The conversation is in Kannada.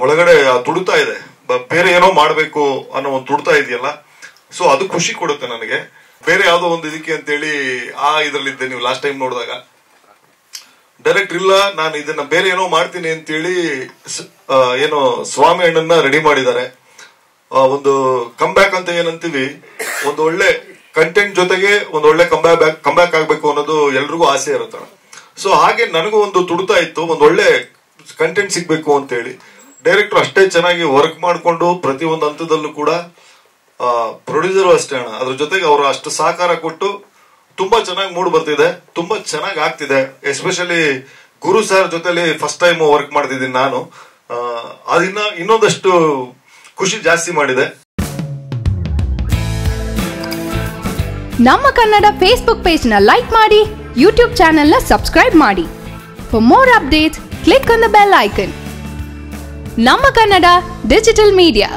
ಒಳಗಡೆ ತುಡುತ್ತಾ ಇದೆ, ಬೇರೆ ಏನೋ ಮಾಡಬೇಕು ಅನ್ನೋ ಒಂದು ತುಡುತ್ತಾ ಇದೆಯಲ್ಲ, ಸೊ ಅದು ಖುಷಿ ಕೊಡುತ್ತೆ ನನಗೆ. ಬೇರೆ ಯಾವುದೋ ಒಂದು ಇದಕ್ಕೆ ಅಂತೇಳಿ ಇದರಲ್ಲಿದ್ದೆ. ನೀವು ಲಾಸ್ಟ್ ಟೈಮ್ ನೋಡಿದಾಗ ಡೈರೆಕ್ಟ್ ಇಲ್ಲ, ನಾನು ಇದನ್ನ ಬೇರೆ ಏನೋ ಮಾಡ್ತೀನಿ ಅಂತೇಳಿ ಏನೋ ಸ್ವಾಮಿ ಅಣ್ಣನ ರೆಡಿ ಮಾಡಿದ್ದಾರೆ. ಒಂದು ಕಮ್ ಬ್ಯಾಕ್ ಅಂತ ಏನಂತೀವಿ, ಒಂದು ಒಳ್ಳೆ ಕಂಟೆಂಟ್ ಜೊತೆಗೆ ಒಂದು ಒಳ್ಳೆ ಕಮ್ ಬ್ಯಾಕ್ ಆಗ್ಬೇಕು ಅನ್ನೋದು ಎಲ್ರಿಗೂ ಆಸೆ ಇರುತ್ತೆ. ಸೊ ಹಾಗೆ ನನಗೂ ಒಂದು ತುಡುತ್ತಾ ಇತ್ತು, ಒಂದು ಒಳ್ಳೆ ಕಂಟೆಂಟ್ ಸಿಗ್ಬೇಕು ಅಂತೇಳಿ. ಡೈರೆಕ್ಟರ್ ಅಷ್ಟೇ ಚೆನ್ನಾಗಿ ವರ್ಕ್ ಮಾಡಿಕೊಂಡು ಪ್ರತಿ ಒಂದು ಹಂತದಲ್ಲೂ ಕೂಡ, ಪ್ರೊಡ್ಯೂಸರು ಅಷ್ಟೇ ಅಣ್ಣ, ಅದ್ರ ಜೊತೆಗೆ ಅವರು ಅಷ್ಟು ಸಹಕಾರ ಕೊಟ್ಟು ತುಂಬಾ ಚೆನ್ನಾಗಿ ಮೂಡ್ ಬರ್ತಿದೆ, ತುಂಬಾ ಚೆನ್ನಾಗಿ ಆಗ್ತಿದೆ. ಎಸ್ಪೆಷಲಿ ಗುರು ಸರ್ ಜೊತೆಲಿ ಫಸ್ಟ್ ಟೈಮ್ ವರ್ಕ್ ಮಾಡ್ತಿದ್ದೀನಿ ನಾನು. ಅದನ್ನ ಇನ್ನೊಂದಷ್ಟು ಖುಷಿ ಜಾಸ್ತಿ ಮಾಡಿದೆ. ನಮ್ಮ ಕನ್ನಡ ಫೇಸ್ಬುಕ್ ಪೇಜ್ ನ ಲೈಕ್ ಮಾಡಿ, ಯೂಟ್ಯೂಬ್ ಚಾನೆಲ್ ನ ಸಬ್ಸ್ಕ್ರೈಬ್ ಮಾಡಿ. For more updates click on the bell icon. ನಮ್ಮ ಕನ್ನಡ ಡಿಜಿಟಲ್ ಮೀಡಿಯಾ.